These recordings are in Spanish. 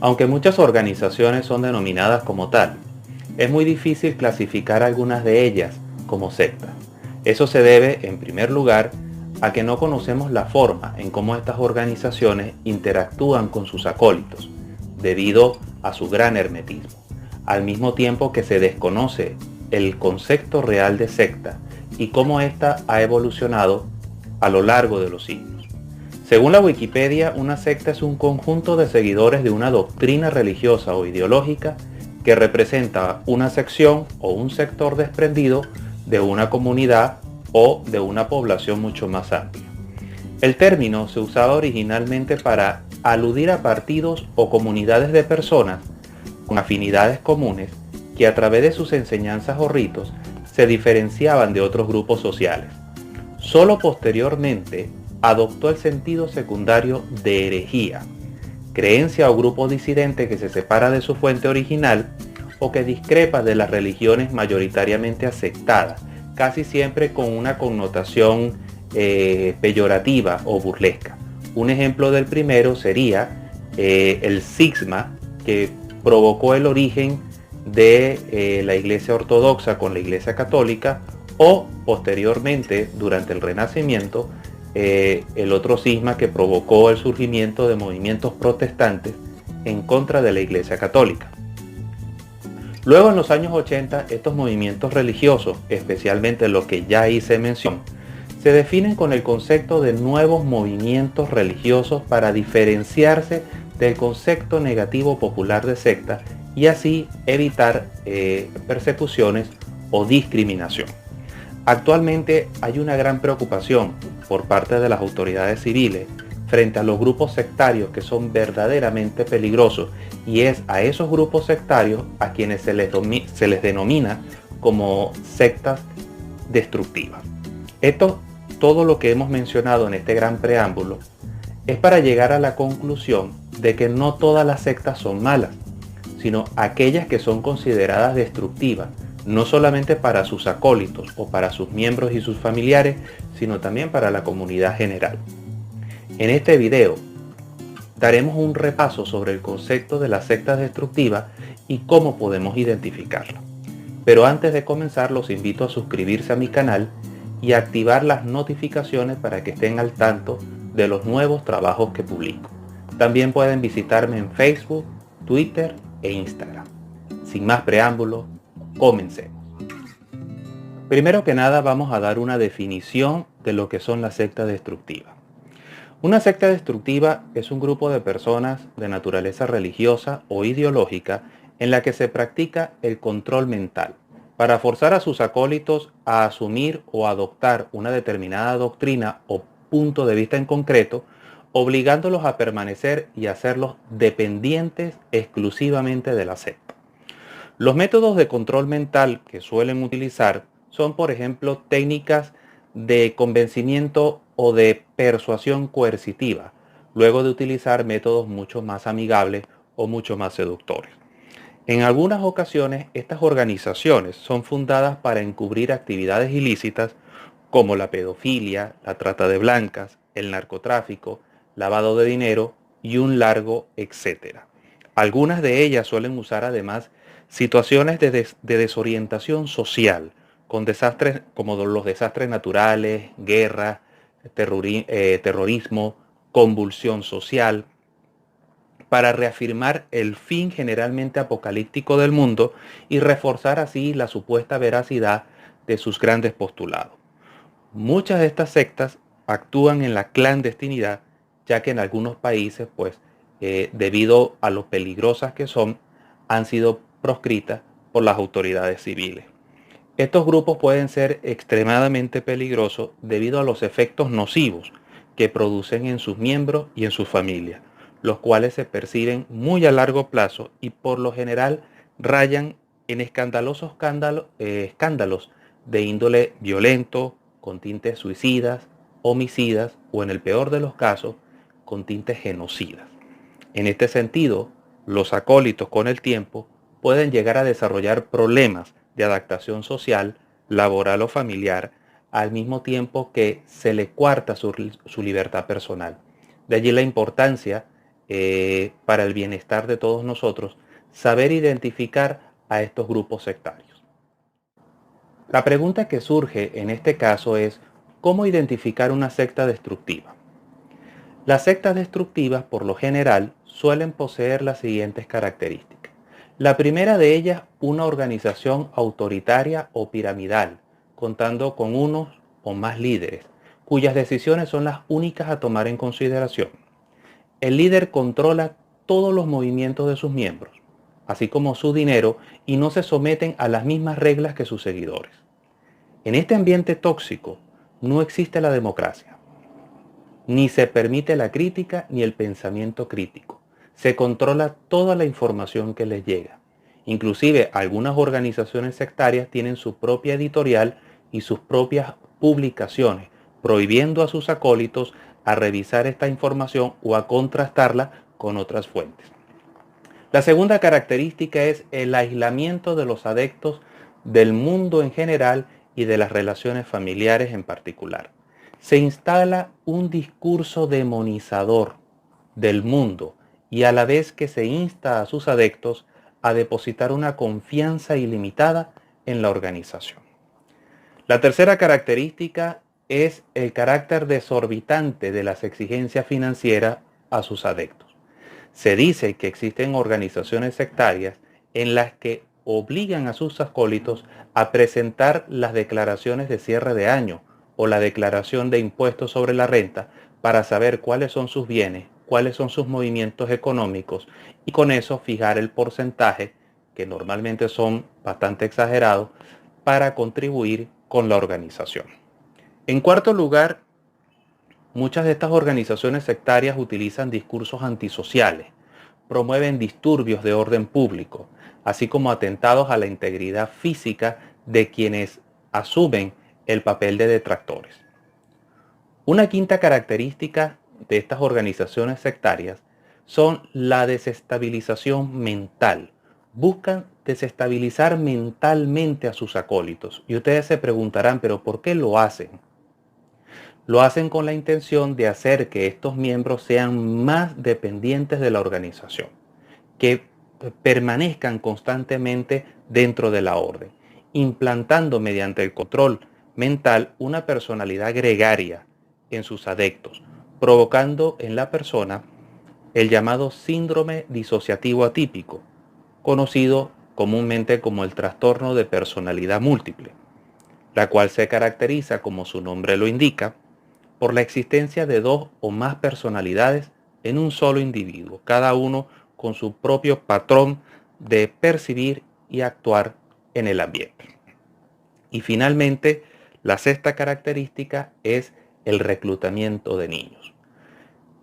Aunque muchas organizaciones son denominadas como tal, es muy difícil clasificar algunas de ellas como sectas. Eso se debe, en primer lugar, a que no conocemos la forma en cómo estas organizaciones interactúan con sus acólitos, debido a su gran hermetismo, al mismo tiempo que se desconoce el concepto real de secta y cómo ésta ha evolucionado a lo largo de los siglos. Según la Wikipedia, una secta es un conjunto de seguidores de una doctrina religiosa o ideológica que representa una sección o un sector desprendido de una comunidad o de una población mucho más amplia. El término se usaba originalmente para aludir a partidos o comunidades de personas con afinidades comunes que a través de sus enseñanzas o ritos se diferenciaban de otros grupos sociales. Solo posteriormente adoptó el sentido secundario de herejía, creencia o grupo disidente que se separa de su fuente original o que discrepa de las religiones mayoritariamente aceptadas, casi siempre con una connotación peyorativa o burlesca. Un ejemplo del primero sería el cisma que provocó el origen de la Iglesia Ortodoxa con la Iglesia Católica, o posteriormente, durante el Renacimiento, el otro cisma que provocó el surgimiento de movimientos protestantes en contra de la Iglesia Católica. Luego, en los años 80, estos movimientos religiosos, especialmente los que ya hice mención, se definen con el concepto de nuevos movimientos religiosos para diferenciarse del concepto negativo popular de secta y así evitar persecuciones o discriminación. Actualmente hay una gran preocupación por parte de las autoridades civiles frente a los grupos sectarios que son verdaderamente peligrosos, y es a esos grupos sectarios a quienes se les denomina como sectas destructivas. Todo lo que hemos mencionado en este gran preámbulo es para llegar a la conclusión de que no todas las sectas son malas, sino aquellas que son consideradas destructivas, no solamente para sus acólitos o para sus miembros y sus familiares, sino también para la comunidad general. En este video daremos un repaso sobre el concepto de las sectas destructivas y cómo podemos identificarlas. Pero antes de comenzar, los invito a suscribirse a mi canal y a activar las notificaciones para que estén al tanto de los nuevos trabajos que publico. También pueden visitarme en Facebook, Twitter e Instagram. Sin más preámbulos, comencemos. Primero que nada, vamos a dar una definición de lo que son las sectas destructivas. Una secta destructiva es un grupo de personas de naturaleza religiosa o ideológica en la que se practica el control mental para forzar a sus acólitos a asumir o adoptar una determinada doctrina o punto de vista en concreto, obligándolos a permanecer y hacerlos dependientes exclusivamente de la secta. Los métodos de control mental que suelen utilizar son, por ejemplo, técnicas de convencimiento o de persuasión coercitiva, luego de utilizar métodos mucho más amigables o mucho más seductores. En algunas ocasiones, estas organizaciones son fundadas para encubrir actividades ilícitas como la pedofilia, la trata de blancas, el narcotráfico, lavado de dinero y un largo etcétera. Algunas de ellas suelen usar además situaciones de desorientación social, con desastres como los desastres naturales, guerra, terrorismo, convulsión social, para reafirmar el fin generalmente apocalíptico del mundo y reforzar así la supuesta veracidad de sus grandes postulados. Muchas de estas sectas actúan en la clandestinidad, ya que en algunos países, debido a lo peligrosas que son, han sido proscritas por las autoridades civiles. Estos grupos pueden ser extremadamente peligrosos debido a los efectos nocivos que producen en sus miembros y en sus familias, los cuales se perciben muy a largo plazo y por lo general rayan en escandalosos escándalos de índole violento, con tintes suicidas, homicidas o, en el peor de los casos, con tintes genocidas. En este sentido, los acólitos con el tiempo pueden llegar a desarrollar problemas de adaptación social, laboral o familiar, al mismo tiempo que se le coarta su libertad personal. De allí la importancia para el bienestar de todos nosotros, saber identificar a estos grupos sectarios. La pregunta que surge en este caso es, ¿cómo identificar una secta destructiva? Las sectas destructivas, por lo general, suelen poseer las siguientes características. La primera de ellas, una organización autoritaria o piramidal, contando con unos o más líderes, cuyas decisiones son las únicas a tomar en consideración. El líder controla todos los movimientos de sus miembros, así como su dinero, y no se someten a las mismas reglas que sus seguidores. En este ambiente tóxico no existe la democracia, ni se permite la crítica ni el pensamiento crítico. Se controla toda la información que les llega. Inclusive algunas organizaciones sectarias tienen su propia editorial y sus propias publicaciones, prohibiendo a sus acólitos a revisar esta información o a contrastarla con otras fuentes. La segunda característica es el aislamiento de los adeptos del mundo en general y de las relaciones familiares en particular. Se instala un discurso demonizador del mundo y a la vez que se insta a sus adeptos a depositar una confianza ilimitada en la organización. La tercera característica es el carácter desorbitante de las exigencias financieras a sus adeptos. Se dice que existen organizaciones sectarias en las que obligan a sus acólitos a presentar las declaraciones de cierre de año o la declaración de impuestos sobre la renta para saber cuáles son sus bienes, cuáles son sus movimientos económicos y con eso fijar el porcentaje, que normalmente son bastante exagerados, para contribuir con la organización. En cuarto lugar, muchas de estas organizaciones sectarias utilizan discursos antisociales, promueven disturbios de orden público, así como atentados a la integridad física de quienes asumen el papel de detractores. Una quinta característica de estas organizaciones sectarias son la desestabilización mental. Buscan desestabilizar mentalmente a sus acólitos. Y ustedes se preguntarán, ¿pero por qué lo hacen? Lo hacen con la intención de hacer que estos miembros sean más dependientes de la organización, que permanezcan constantemente dentro de la orden, implantando mediante el control mental una personalidad gregaria en sus adeptos, provocando en la persona el llamado síndrome disociativo atípico, conocido comúnmente como el trastorno de personalidad múltiple, la cual se caracteriza, como su nombre lo indica, por la existencia de dos o más personalidades en un solo individuo, cada uno con su propio patrón de percibir y actuar en el ambiente. Y finalmente, la sexta característica es el reclutamiento de niños.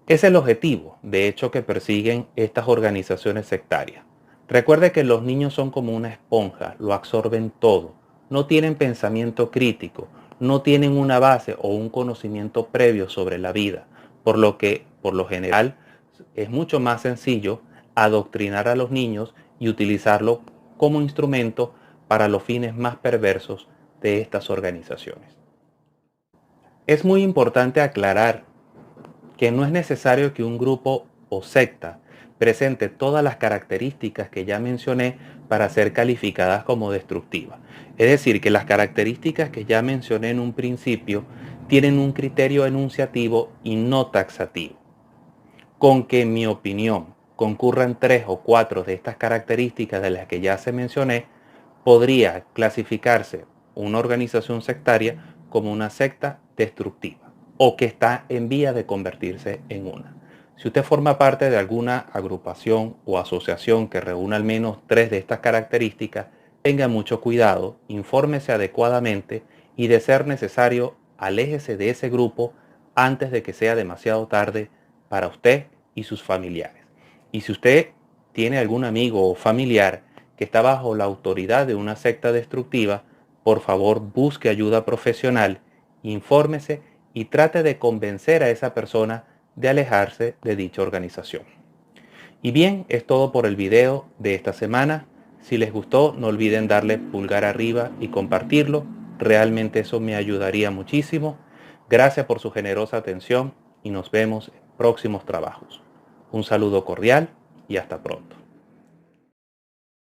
Es el objetivo, de hecho, que persiguen estas organizaciones sectarias. Recuerde que los niños son como una esponja, lo absorben todo, no tienen pensamiento crítico, no tienen una base o un conocimiento previo sobre la vida, por lo que, por lo general, es mucho más sencillo adoctrinar a los niños y utilizarlo como instrumento para los fines más perversos de estas organizaciones. Es muy importante aclarar que no es necesario que un grupo o secta presente todas las características que ya mencioné para ser calificadas como destructivas. Es decir, que las características que ya mencioné en un principio tienen un criterio enunciativo y no taxativo. Con que, en mi opinión, concurran 3 o 4 de estas características de las que ya se mencioné, podría clasificarse una organización sectaria como una secta destructiva o que está en vía de convertirse en una. Si usted forma parte de alguna agrupación o asociación que reúna al menos 3 de estas características, tenga mucho cuidado, infórmese adecuadamente y, de ser necesario, aléjese de ese grupo antes de que sea demasiado tarde para usted y sus familiares. Y si usted tiene algún amigo o familiar que está bajo la autoridad de una secta destructiva, por favor busque ayuda profesional, infórmese y trate de convencer a esa persona de alejarse de dicha organización. Y bien, es todo por el video de esta semana. Si les gustó, no olviden darle pulgar arriba y compartirlo. Realmente eso me ayudaría muchísimo. Gracias por su generosa atención y nos vemos en próximos trabajos. Un saludo cordial y hasta pronto.